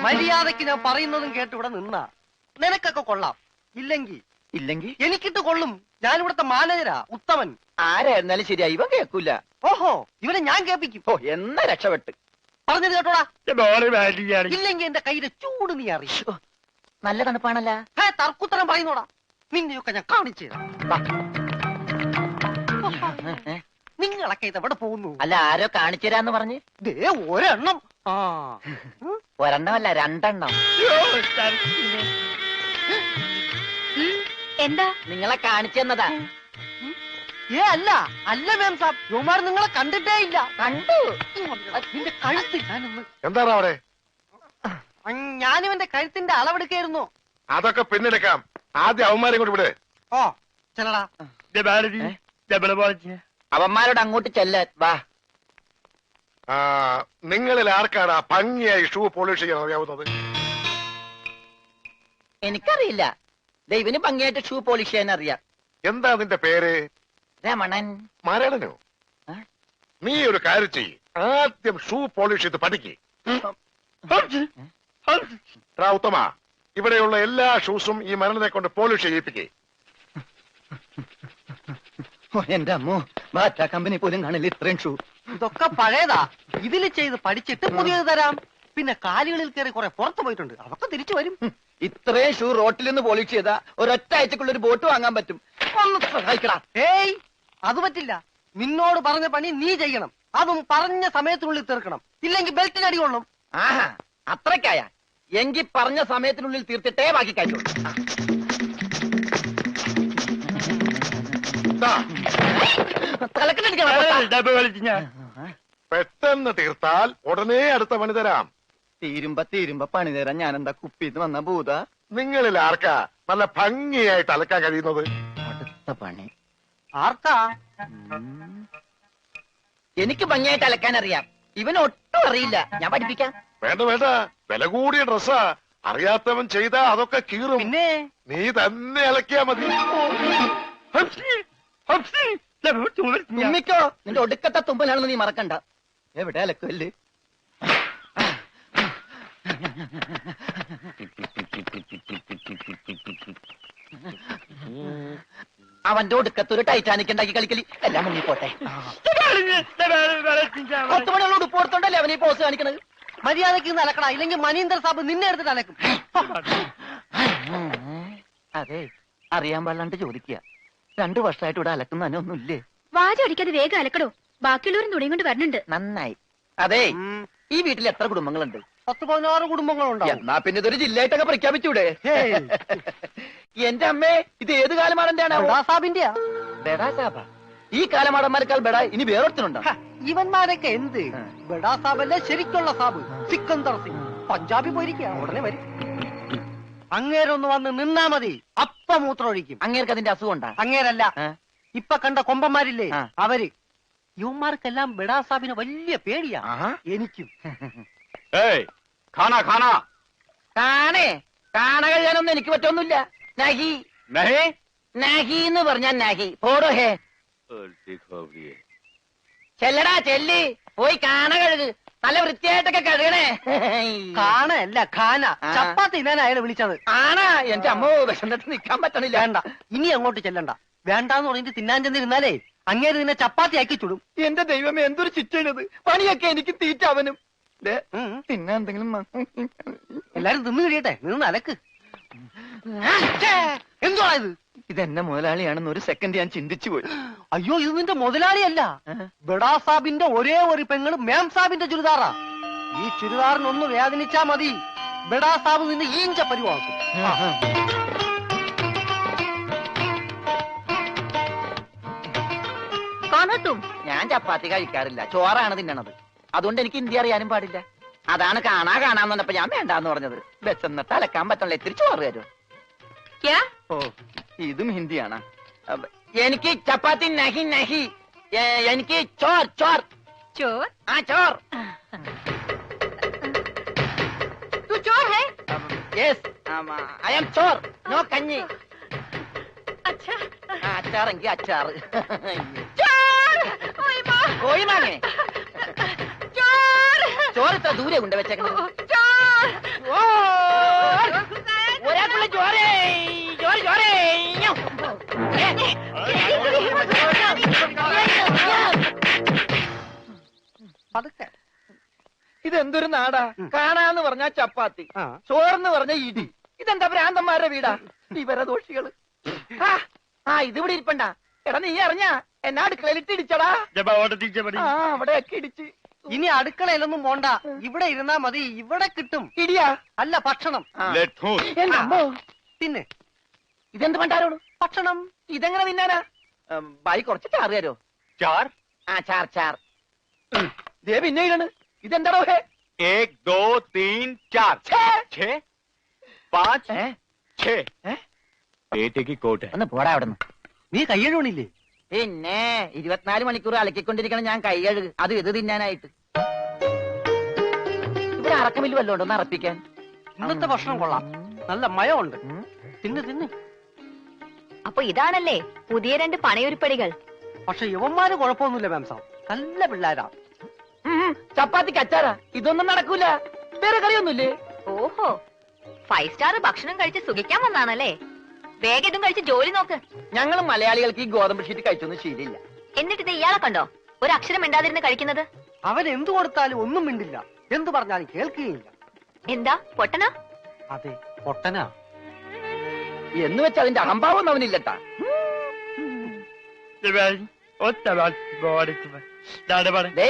മര്യാദക്ക് ഞാൻ പറയുന്നതും കേട്ട് ഇവിടെ നിന്നാ നിനക്കൊക്കെ കൊള്ളാം. ഇല്ലെങ്കിൽ എനിക്കിട്ട് കൊള്ളും. ഞാനിവിടുത്തെ മാനേജരാ, ഉത്തമൻ. ആരായിരുന്നാലും ശരിയാ, ഇവൻ കേൾക്കൂല. ഓഹോ, ഇവനെ ഞാൻ കേൾപ്പിക്കും. ഓ, എന്നാ രക്ഷപ്പെട്ട്. പറഞ്ഞത് കേട്ടോടാ. ഇല്ലെങ്കിൽ എന്റെ കയ്യിലെ ചൂട് നീ അറിയോ? നല്ല തണുപ്പാണല്ല. തർക്കുത്തരം പറയുന്നോടാ. നിന്നെയൊക്കെ ഞാൻ കാണിച്ചു തരാം. നിങ്ങളൊക്കെ ഇതെവിടെ പോകുന്നു? അല്ല, ആരോ കാണിച്ചു തരാന്ന് പറഞ്ഞ്. ദേ ഒരെണ്ണം. ഒരെണ്ണമല്ല, രണ്ടെണ്ണം. എന്താ? നിങ്ങളെ കാണിച്ചു തന്നതാ. അല്ല മാം സാബ്, യുമാർ നിങ്ങളെ കണ്ടിട്ടേ ഇല്ല. കണ്ടു. നിന്റെ കഴുത്ത് ഞാനൊന്ന്. എന്താണ് അവിടെ? ഞാനിവന്റെ കഴുത്തിന്റെ അളവെടുക്കായിരുന്നു. അതൊക്കെ പിന്നെടുക്കാം. ആദ്യം അവന്മാരെ കൂടി വിടെ. ഓ ചെല്ലടാ. അവന്മാരോട് അങ്ങോട്ട് ചെല്ലാൻ വാ. നിങ്ങളിൽ ആർക്കാണ് ഭംഗിയായി ഷൂ പോളിഷ് ചെയ്യാൻ അറിയാവുന്നത്? എനിക്കറിയില്ല. ദൈവന് ഭംഗിയായിട്ട് ഷൂ പോളിഷ് ചെയ്യാൻ അറിയാം. എന്താ നിന്റെ പേര്? രമണൻ. മരണനോ? നീ ഒരു കാര്യം ചെയ്യ്, ആദ്യം ഷൂ പോളിഷ് ചെയ്ത് പഠിക്ക്. ഉത്തമ, ഇവിടെയുള്ള എല്ലാ ഷൂസും ഈ മരണനെ കൊണ്ട് പോളിഷ് ചെയ്യിപ്പിക്കേ. എന്റെ അമ്മോ, ബാറ്റ കമ്പനി പോലും കാണില്ല ഇത്രയും ഷൂ. ഇതൊക്കെ പഴയതാ. ഇതില് ചെയ്ത് പഠിച്ചിട്ട് പുതിയത് തരാം. പിന്നെ കാലുകളിൽ കയറി കുറെ പുറത്തു പോയിട്ടുണ്ട്, അതൊക്കെ തിരിച്ചു വരും. ഇത്രയും ഷൂ റോട്ടിൽ നിന്ന് പോളിഷ് ചെയ്താ ഒരൊറ്റ ആഴ്ചക്കുള്ള ഒരു ബോട്ട് വാങ്ങാൻ പറ്റും. ഒന്ന് സഹായിക്കടാ. ഏയ്, അത് പറ്റില്ല. നിന്നോട് പറഞ്ഞ പണി നീ ചെയ്യണം. അതും പറഞ്ഞ സമയത്തിനുള്ളിൽ തീർക്കണം. ഇല്ലെങ്കിൽ ബെൽറ്റിന് അടി കൊള്ളും. ആഹാ, അത്രക്കായ എങ്കിൽ പറഞ്ഞ സമയത്തിനുള്ളിൽ തീർത്തിട്ടേ ബാക്കി കഴിയുള്ളൂ. പെട്ടെന്ന് തീർത്താൽ ഉടനെ അടുത്ത പണി തരാം. തീരുമ്പ പണി തരാൻ ഞാൻ എന്താ കുപ്പിന്ന് വന്ന ഭൂത? നിങ്ങളിൽ ആർക്കാ നല്ല ഭംഗിയായിട്ട് അലക്കാൻ കഴിയുന്നത്? അടുത്ത പണി ആർക്കാ? എനിക്ക് ഭംഗിയായിട്ട് അലക്കാൻ അറിയാം. ഇവന് ഒട്ടും അറിയില്ല. ഞാൻ പഠിപ്പിക്കാം. വേണ്ട, വില കൂടിയ ഡ്രസ്സാ. അറിയാത്തവൻ ചെയ്താ അതൊക്കെ കീറും. പിന്നെ നീ തന്നെ അലക്കിയാ മതി. തുമ്മിക്കോ, നിന്റെ ഒടുക്കത്തെ തുമ്പലാണെന്ന് നീ മറക്കണ്ട. എവിടെ അലക്കല്ലേ? അവന്റെ ഒടുക്കത്തൊരു ടൈറ്റാനിക് ഉണ്ടാക്കി കളിക്കലി. എല്ലാം മുങ്ങി പോട്ടെ. 10 മണിയുള്ള ഉടുപ്പ് കൊടുത്തോണ്ടല്ലേ അവനീ പോസ് കാണിക്കണത്. മര്യാദക്ക് അലക്കടാ, ഇല്ലെങ്കിൽ മനീന്ദർ സാബ് നിന്നെ എടുത്തിട്ട് അലക്കും. അതെ, അറിയാൻ പാടില്ലാണ്ട് ചോദിക്കുക. 2 വർഷമായിട്ട് ഇവിടെ അലക്കുന്ന ഒന്നുമില്ലേ? വാചം അടിക്കാതെ വേഗം അലക്കടോ. ബാക്കിയുള്ളവരും തുണിയും കൊണ്ട് വരണുണ്ട്. നന്നായി. അതെ, ഈ വീട്ടിൽ എത്ര കുടുംബങ്ങളുണ്ട്? 10-16 കുടുംബങ്ങളുണ്ടാവും. എന്നാ പിന്നെ ഇതൊരു ജില്ലയായിട്ടൊക്കെ പ്രഖ്യാപിച്ചൂടെ? എന്റെ അമ്മേ, ഇത് ഏത് കാലമാടന്റെയാണ്? സാബിന്റെയാ. ബെഡാ സാബ. ഈ കാലമാടന്മാരെക്കാൾ ബെഡാ ഇനി വേറൊരുത്തനുണ്ടോ? ഇവന്മാരൊക്കെ എന്ത്? ബെഡാ സാബല്ലേ ശരിക്കുള്ള സാബ്, സിക്കന്ദർ സിംഗ്. പഞ്ചാബി പോയിരിക്കുക, ഉടനെ വരും. അങ്ങേരൊന്ന് വന്ന് നിന്നാ മതി, അപ്പ മൂത്രമൊഴിക്കും. അങ്ങേർക്ക് അതിന്റെ അസുഖം ഉണ്ടാ? അങ്ങേരല്ല, ഇപ്പൊ കണ്ട കൊമ്പന്മാരില്ലേ അവര്. യുവന്മാർക്കെല്ലാം ബെഡാ സാബിന് വലിയ പേടിയാ. എനിക്കും. കാണ കഴിയാനൊന്നും എനിക്ക് പറ്റൊന്നുമില്ല. നഹി നഹി എന്ന് പറഞ്ഞാൽ നഹി. പോടോ ഹേ. ചെല്ലടാ, ചെല്ലി പോയി കാണ കഴുക്. നല്ല വൃത്തിയായിട്ടൊക്കെ കഴുകണേ. കാണല്ല, ഖാന. ചപ്പാത്തി തിന്നാൻ അയാളെ വിളിച്ചത്. ആണാ? എന്റെ അമ്മ വിശന്നിട്ട് നിൽക്കാൻ പറ്റണില്ല. വേണ്ട, ഇനി അങ്ങോട്ട് ചെല്ലണ്ട. വേണ്ടാന്ന് പറഞ്ഞിട്ട് തിന്നാൻ ചെന്നിരുന്നാലേ അങ്ങേര് നിന്നെ ചപ്പാത്തി ആക്കി ചുടും. എന്റെ ദൈവമേ, എന്തൊരു ചിറ്റണത്. പണിയൊക്കെ എനിക്ക് തീറ്റ അവനും. പിന്നെ എന്തെങ്കിലും എല്ലാരും തിന്നു കഴിയട്ടെ, നിന്ന് അലക്ക്. എന്തുവാ ഇത്? ഇതെന്നെ മുതലാളിയാണെന്ന് ഒരു സെക്കൻഡ് ഞാൻ ചിന്തിച്ചു പോയി. അയ്യോ, ഇത് നിന്റെ മുതലാളിയല്ല. ബെഡാ സാബിന്റെ ഒരേ ഒരു പെങ്ങള് മേം സാബിന്റെ ചുരിദാറാ. ഈ ചുരിദാറിനൊന്ന് വേദനിച്ചാ മതി, ബെഡാ സാബ് നിന്നെ ഈഞ്ച പരിവാക്കും. ഞാൻ ചപ്പാത്തി കഴിക്കാറില്ല, ചോറാണ് തിന്നണത്. അതുകൊണ്ട് എനിക്ക് ഹിന്ദി അറിയാനും പാടില്ല. അതാണ് കാണാന്ന് പറഞ്ഞപ്പോ ഞാൻ വേണ്ടാന്ന് പറഞ്ഞത്. ബസ്സെന്നിട്ട് അലക്കാൻ പറ്റണല്ലേ, ഇത്തിരി ചോറ് തരുമോ? ഓ, ഇതും ഹിന്ദിയാണ്. എനിക്ക് ചപ്പാത്തി നഹി നഹി, എനിക്ക് ചോർ ചോർ ചോർ. ആ ചോർ. Yes, I am Chor, no കഞ്ഞി. അച്ചാറെങ്കിൽ അച്ചാറ്. കോഴി മാങ്ങേ ചോറ് ഇത്ര ദൂരെ കൊണ്ട് വെച്ചേക്കണത്. ഒരാൾക്കുള്ള ചോറ് ചോറ് ചോറ് പതുക്കെ. ഇതെന്തൊരു നാടാ. കാണാന്ന് പറഞ്ഞാ ചപ്പാത്തി, ആ. ചോറെന്ന് പറഞ്ഞ ഇടി. ഇതെന്താ ഭ്രാന്തന്മാരുടെ വീടാ? വിവരദോഷികള്. ഇതിവിടെ ഇരിപ്പണ്ട. എടാ നീ അറിഞ്ഞാ എന്നാ അടുക്കളയിലിട്ട് ഇടിച്ചടാ. അവിടെയൊക്കെ ഇടിച്ച്. ഇനി അടുക്കളയിലൊന്നും പോണ്ട, ഇവിടെ ഇരുന്നാ മതി. ഇവിടെ കിട്ടും ഇടിയാ അല്ല ഭക്ഷണം. എന്റെ അമ്മോ. പിന്നെ ഇതെന്ത് പണ്ടാരോളൂ ഭക്ഷണം. ഇതെങ്ങനെ തിന്നാനാ? ബായി കുറച്ച് ചാറ് തരോ? चार ചാർ ചാർ. ദേ പിന്നെ ഇടണ്. ഇതെന്താടോ? 1 2 3 4 6 5 6 पेटे की कोट है ഒന്ന് പോടാ അവിടെ നിന്ന്. നീ കയ്യഴുണില്ലേ? പിന്നെ 24 മണിക്കൂർ അലക്കിക്കൊണ്ടിരിക്കണം ഞാൻ കൈ കഴുകു. അത് ഇത് തിന്നാനായിട്ട്. ഇവിടെ അറക്കമില്ല വല്ലോ ഒന്ന് അറപ്പിക്കാൻ. ഇന്നത്തെ ഭക്ഷണം കൊള്ളാം, നല്ല മയമുണ്ട്. തിന്ന് തിന്ന്. അപ്പൊ ഇതാണല്ലേ പുതിയ 2 പണയൊരുപ്പടികൾ. പക്ഷെ യുവന്മാര് കുഴപ്പമൊന്നുമില്ല മാം സാബ്, നല്ല പിള്ളേരാ. ചപ്പാത്തിക്ക് അച്ചാറാ. ഇതൊന്നും നടക്കൂല. വേറെ കറിയൊന്നുമില്ലേ? ഓഹോ, 5 സ്റ്റാർ ഭക്ഷണം കഴിച്ച് സുഖിക്കാൻ വന്നാണല്ലേ. വേഗം ഇതും കഴിച്ച് ജോലി നോക്ക്. ഞങ്ങൾ മലയാളികൾക്ക് ഈ ഗോതമ്പ് ഷീറ്റ് കഴിച്ചൊന്നും ശീലില്ല. എന്നിട്ട് ഇത് ഇയാളെ കണ്ടോ ഒരു അക്ഷരം മിണ്ടാതിരുന്ന് കഴിക്കുന്നത്? അവൻ എന്തു കൊടുത്താലും ഒന്നും മിണ്ടില്ല, എന്തു പറഞ്ഞാലും കേൾക്കുകയില്ല. എന്താ പൊട്ടനാ? അതെ പൊട്ടനാ. എന്ന് വെച്ചാൽ അതിന്റെ അഹംഭാവം അവനില്ലട്ടാ.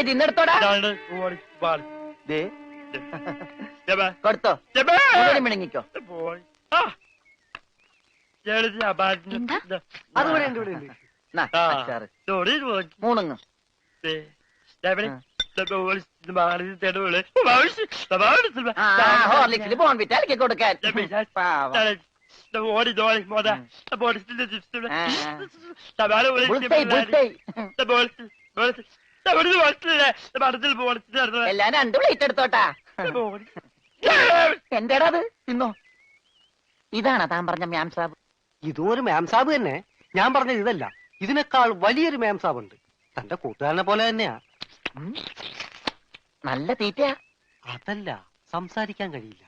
തിന്നെടുത്തോടാ. കൊടുത്തോ മിണങ്ങിക്കോ. എന്താ? അതുപോലെ ഉണ്ട് ഇവിടെ ഉണ്ട്. മൂണുങ്ങ്. ഹോർലിക്സിൽ ബോൺവിറ്റ അലക്കി കൊടുക്കാൻ. എല്ലാം 2 പ്ലേറ്റ് എടുത്തോട്ടാ. എന്റേടാ അത് തിന്നോ. ഇതാണോ താൻ പറഞ്ഞ മാം സാബ്? ഇതും ഒരു മാം സാബ് തന്നെ. ഞാൻ പറഞ്ഞത് ഇതല്ല, ഇതിനേക്കാൾ വലിയൊരു മാം സാബ് ഉണ്ട്. തന്റെ കൂട്ടുകാരനെ പോലെ തന്നെയാ. നല്ല തീറ്റയാ. അതല്ല, സംസാരിക്കാൻ കഴിയില്ല,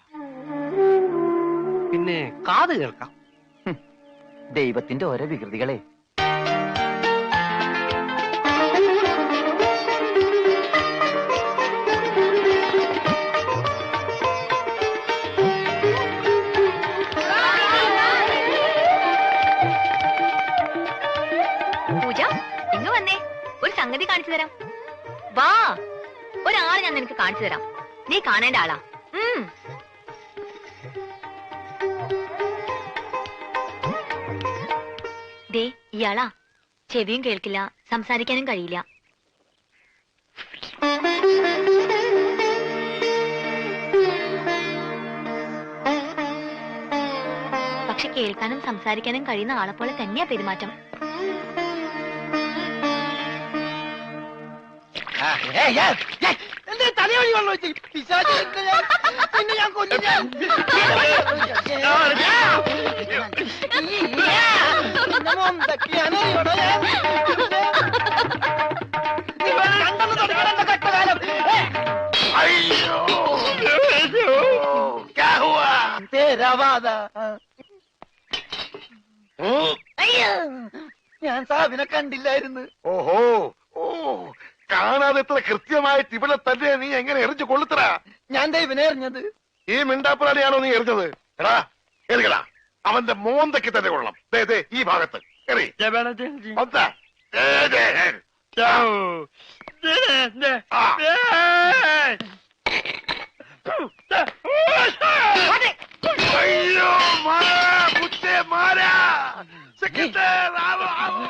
പിന്നെ കാത് കേൾക്കാം. ദൈവത്തിന്റെ ഓരോ വികൃതികളെ. പൂജ ഇങ്ങ് വന്നേ, ഒരു സംഗതി കാണിച്ചു തരാം. വാ, ഒരാളെ ഞാൻ നിനക്ക് കാണിച്ചു തരാം. നീ കാണേണ്ട ആളാ. ദേ ഇയാളാ. ചെവിയും കേൾക്കില്ല, സംസാരിക്കാനും കഴിയില്ല. പക്ഷെ കേൾക്കാനും സംസാരിക്കാനും കഴിയുന്ന ആളെ പോലെ തന്നെയാ പെരുമാറ്റം. തലയോടി വെള്ളം വെച്ച് പിന്നെ ഞാൻ കൊല്ലും. क्या हुआ? ഞാൻ സാബിനെ കണ്ടില്ലായിരുന്നു. ഓഹോ ഓ കാണാതെ ഇത്ര കൃത്യമായിട്ട് ഇവിടെ തന്നെ നീ എങ്ങനെ എറിഞ്ഞു കൊള്ളുത്തറ? ഞാൻ ദൈവനെ എറിഞ്ഞത്. ഈ മിണ്ടാപ്പുറാനെയാണോ നീ എറിഞ്ഞത്? എടാ എറിയടാ, അവന്റെ മോന്തയ്ക്ക് തന്നെ കൊള്ളണം. ദേ ദേ ഈ ഭാഗത്ത് എറി. ഒന്ന്. ദേ, ദേ, ദേ. ആ. അയ്യോ മാറാ, കുത്തേ മാറാ. സെക്രട്ടറി, ആവോ, ആവോ.